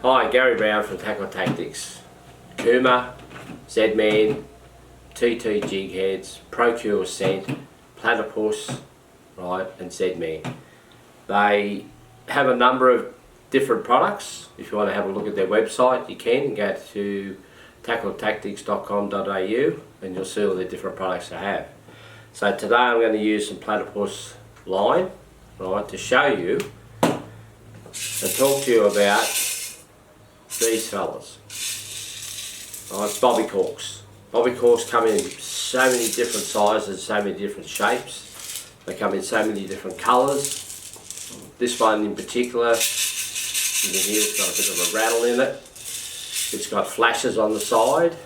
Hi, Gary Brown from Tackle Tactics. Kuma, Z-Man, TT Jig Heads, Procure Scent, Platypus, right, and Z-Man. They have a number of different products. If you want to have a look at their website, you can go to tackletactics.com.au and you'll see all the different products they have. So today I'm going to use some Platypus line, right, to show you and talk to you about these fellas. Right, bobby corks. Bobby corks come in so many different sizes, so many different shapes. They come in so many different colours. This one in particular, you can hear it's got a bit of a rattle in it. It's got flashes on the side,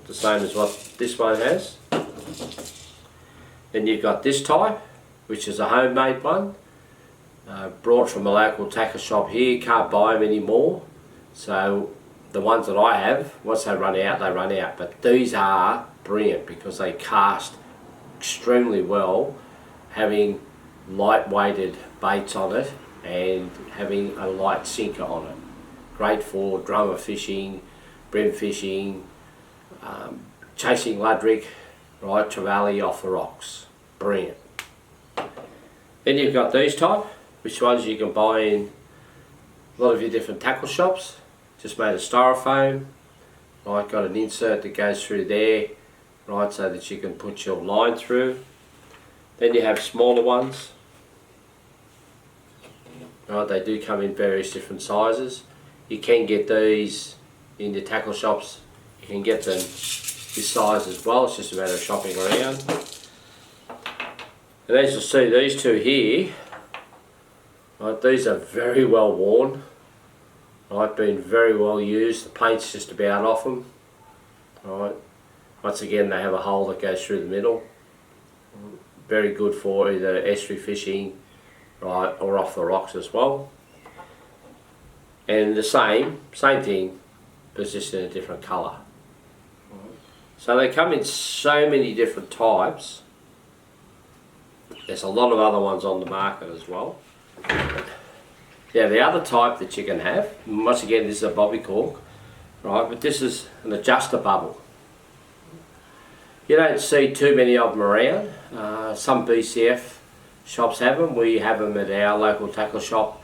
the same as what this one has. Then you've got this type, which is a homemade one, brought from a local tackle shop here. Can't buy them anymore. So the ones that I have, once they run out, they run out. But these are brilliant because they cast extremely well, having light-weighted baits on it and having a light sinker on it. Great for drummer fishing, brim fishing, chasing ludrick, right, trevally off the rocks. Brilliant. Then you've got these type, which ones you can buy in a lot of your different tackle shops. Just made of styrofoam, right, got an insert that goes through there, right, so that you can put your line through. Then you have smaller ones, right, they do come in various different sizes. You can get these in your tackle shops, you can get them this size as well, it's just a matter of shopping around. And as you'll see, these two here, right, these are very well worn. Right, been very well used. The paint's just about off them. Right, once again they have a hole that goes through the middle. Very good for either estuary fishing, right, or off the rocks as well. And the same thing, but just in a different colour. So they come in so many different types. There's a lot of other ones on the market as well. Yeah, the other type that you can have, once again this is a bobby cork, right, but this is an adjuster bubble. You don't see too many of them around. Some BCF shops have them. We have them at our local tackle shop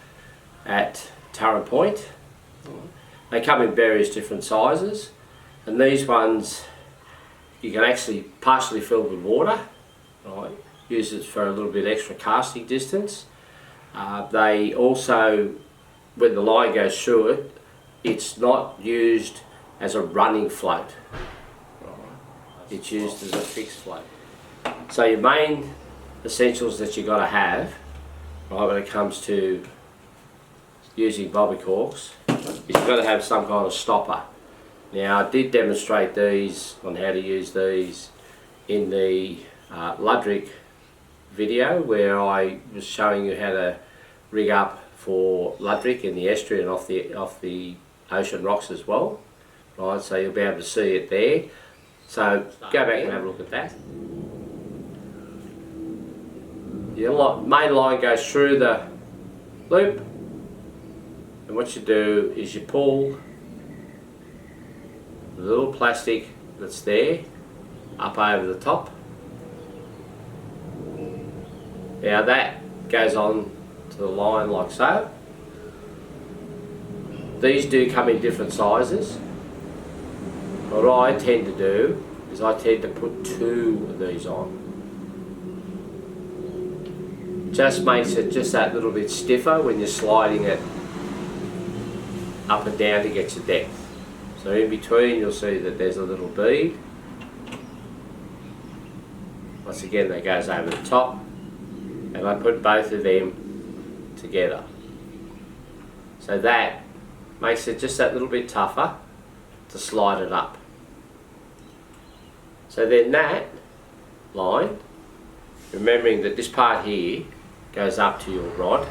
at Turret Point. They come in various different sizes, and these ones you can actually partially fill with water, right, use it for a little bit extra casting distance. They also, when the line goes through it, it's not used as a running float. It's used as a fixed float. So your main essentials that you've got to have, right, when it comes to using bobby corks, is you've got to have some kind of stopper. Now I did demonstrate these on how to use these in the ludrick video where I was showing you how to rig up for ludrick in the estuary and off the ocean rocks as well, right, so you'll be able to see it there. So go back and have a look at that. Your main line goes through the loop, and what you do is you pull the little plastic that's there up over the top. Now that goes on to the line like so. These do come in different sizes. What I tend to do is I tend to put 2 of these on. Just makes it just that little bit stiffer when you're sliding it up and down to get your depth. So in between you'll see that there's a little bead. Once again that goes over the top, and I put both of them together. So that makes it just that little bit tougher to slide it up. So then that line, remembering that this part here goes up to your rod,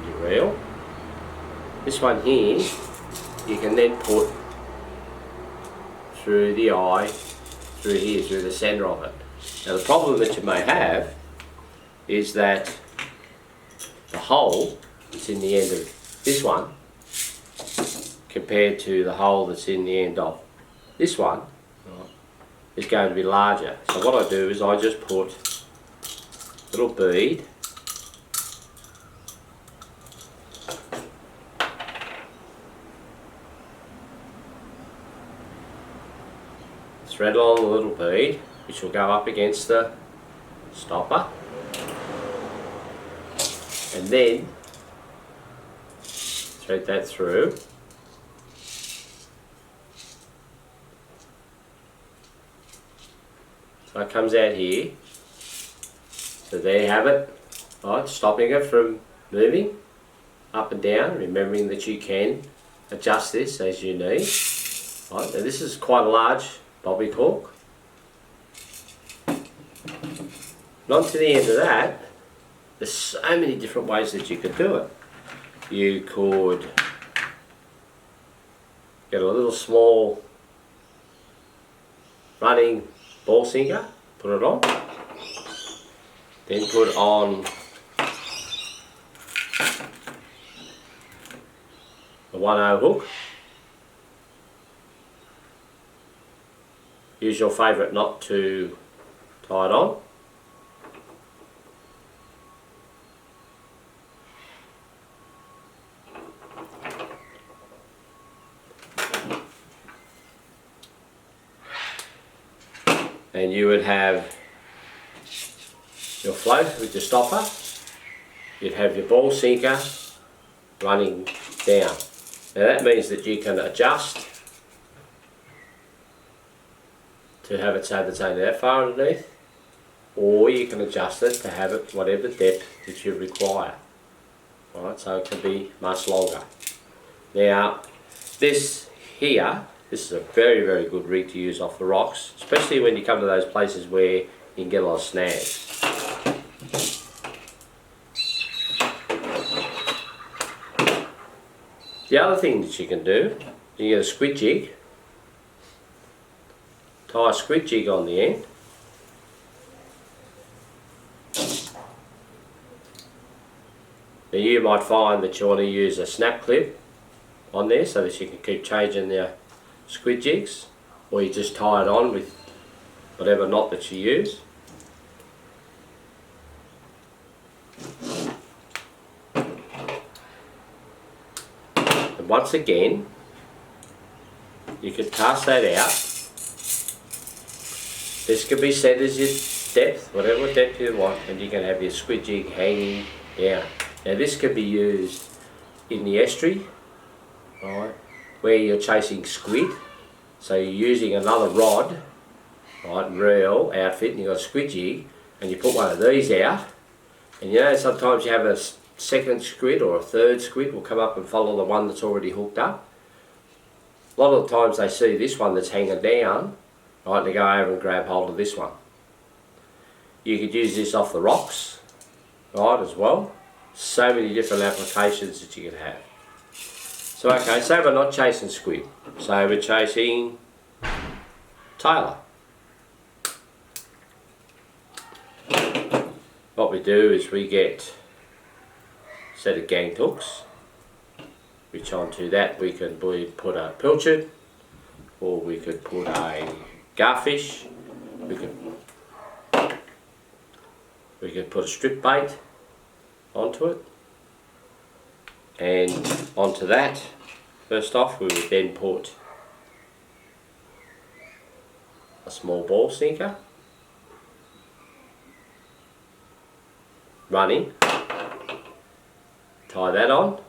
your reel. This one here you can then put through the eye, through here, through the centre of it. Now the problem that you may have is that the hole that's in the end of this one compared to the hole that's in the end of this one, right, is going to be larger. So what I do is I just put a little bead thread along the little bead, which will go up against the stopper, and then thread that through. So it comes out here. So there you have it, right, stopping it from moving up and down, remembering that you can adjust this as you need. Right, now this is quite a large bobby cork. And on to the end of that, there's so many different ways that you could do it. You could get a little small running ball sinker, put it on, then put on a 1/0 hook. Use your favourite knot to tie it on. And you would have your float with your stopper, you'd have your ball sinker running down. Now that means that you can adjust to have it so that it's only that far underneath, or you can adjust it to have it whatever depth that you require. Right, so it can be much longer. Now this here, this is a very, very good rig to use off the rocks, especially when you come to those places where you can get a lot of snags. The other thing that you can do, you get a squid jig, tie a squid jig on the end, now you might find that you want to use a snap clip on there so that you can keep changing the squid jigs, or you just tie it on with whatever knot that you use. And once again, you can cast that out. This can be set as your depth, whatever depth you want, and you can have your squid jig hanging down. Now this can be used in the estuary, right, where you're chasing squid, so you're using another rod, right, reel outfit, and you've got a squid jig, and you put one of these out, and you know sometimes you have a second squid or a third squid will come up and follow the one that's already hooked up. A lot of the times they see this one that's hanging down, right, they go over and grab hold of this one. You could use this off the rocks, right, as well. So many different applications that you could have. So okay, say we're not chasing squid, say we're chasing tailor. What we do is we get a set of ganged hooks, which onto that we can put a pilchard, or we could put a garfish, we could put a strip bait onto it, and onto that, first off, we would then put a small ball sinker running, tie that on,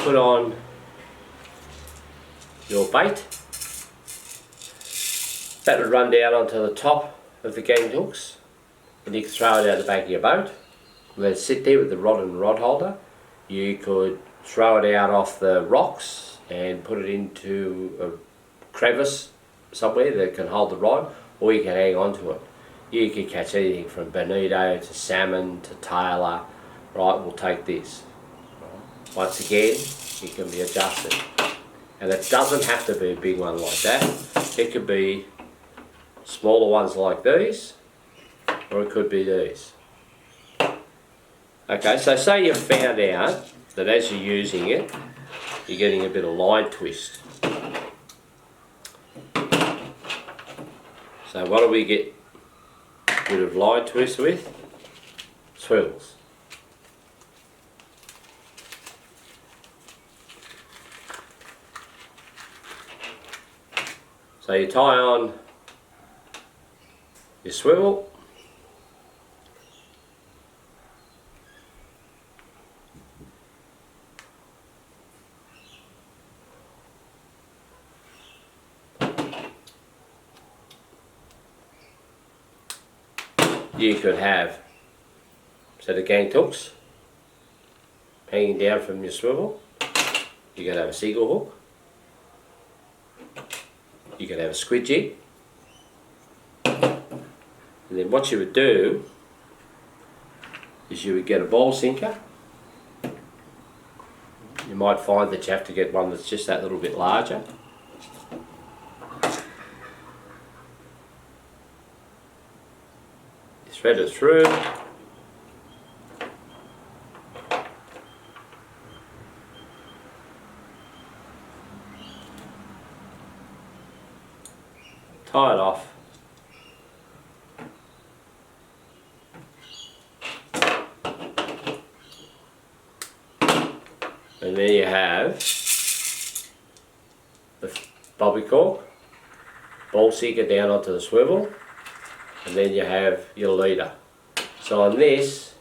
put on your bait. That would run down onto the top of the ganged hooks, and you can throw it out the back of your boat. Let it sit there with the rod and rod holder. You could throw it out off the rocks and put it into a crevice somewhere that can hold the rod, or you can hang on to it. You can catch anything from bonito to salmon to tailor, right, we'll take this. Once again, it can be adjusted. And it doesn't have to be a big one like that. It could be smaller ones like these, or it could be these. Okay, so say you've found out that as you're using it, you're getting a bit of line twist. So what do we get rid of line twist with? Swivels. So you tie on your swivel, you could have a set of gang hooks hanging down from your swivel. You could have a seagull hook. You could have a squid jig. And then what you would do is you would get a ball sinker. You might find that you have to get one that's just that little bit larger. You thread it through. Tie it off. And there you have the bobby cork, ball sinker down onto the swivel, and then you have your leader. So on this,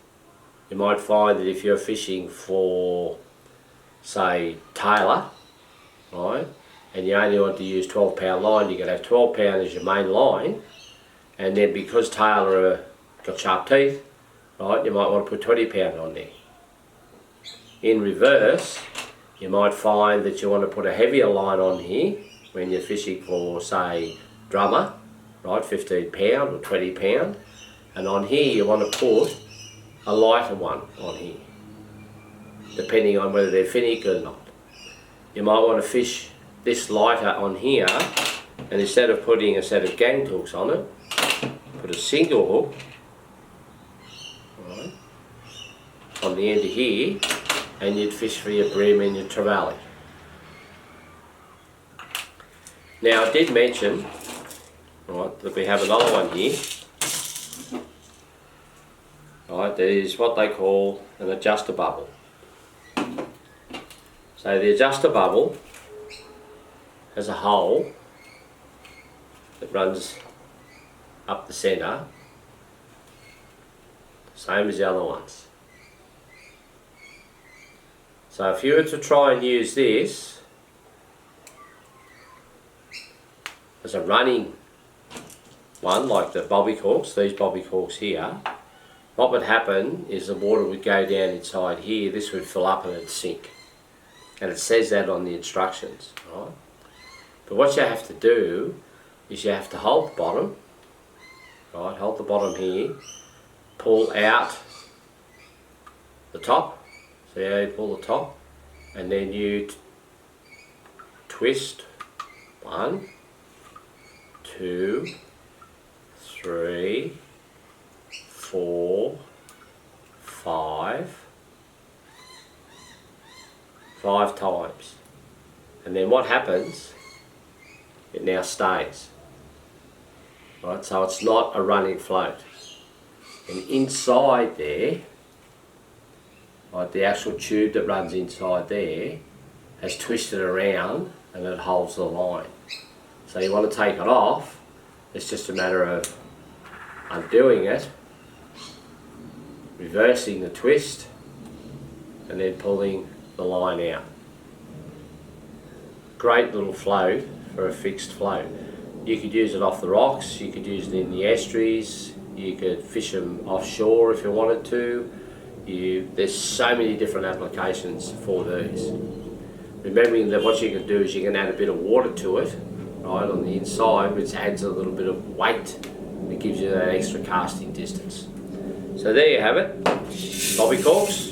you might find that if you're fishing for, say, tailor, right, and you only want to use 12-pound line, you can have 12-pound as your main line, and then because tailor got sharp teeth, right, you might want to put 20-pound on there. In reverse, you might find that you want to put a heavier line on here when you're fishing for, say, drummer, right, 15-pound or 20-pound, and on here you want to put a lighter one on here, depending on whether they're finnick or not. You might want to fish this lighter on here, and instead of putting a set of gang hooks on it, put a single hook, right, on the end of here, and you'd fish for your bream and your trevally. Now I did mention, right, that we have another one here. Right, that is what they call an adjuster bubble. So the adjuster bubble has a hole that runs up the centre, same as the other ones. So if you were to try and use this as a running one, like the bobby corks, these bobby corks here, what would happen is the water would go down inside here, this would fill up and it'd sink. And it says that on the instructions, right? But what you have to do is you have to hold the bottom, right, hold the bottom here, pull out the top, see how you pull the top, and then you twist 1, 2, 3, 4, 5 times. And then what happens, it now stays. Right, so it's not a running float. And inside there, right, the actual tube that runs inside there has twisted around and it holds the line. So you want to take it off, it's just a matter of undoing it, reversing the twist, and then pulling the line out. Great little float for a fixed float. You could use it off the rocks, you could use it in the estuaries, you could fish them offshore if you wanted to. There's so many different applications for these. Remembering that what you can do is you can add a bit of water to it, right, on the inside, which adds a little bit of weight. It gives you that extra casting distance. So there you have it. Bobby corks,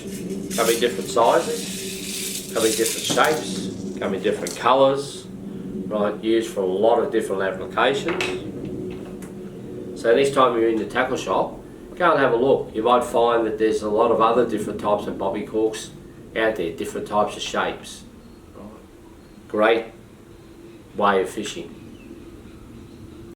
come in different sizes, come in different shapes, come in different colours, right, used for a lot of different applications. So next time you're in the tackle shop, go and have a look. You might find that there's a lot of other different types of bobby corks out there, different types of shapes. Right. Great way of fishing.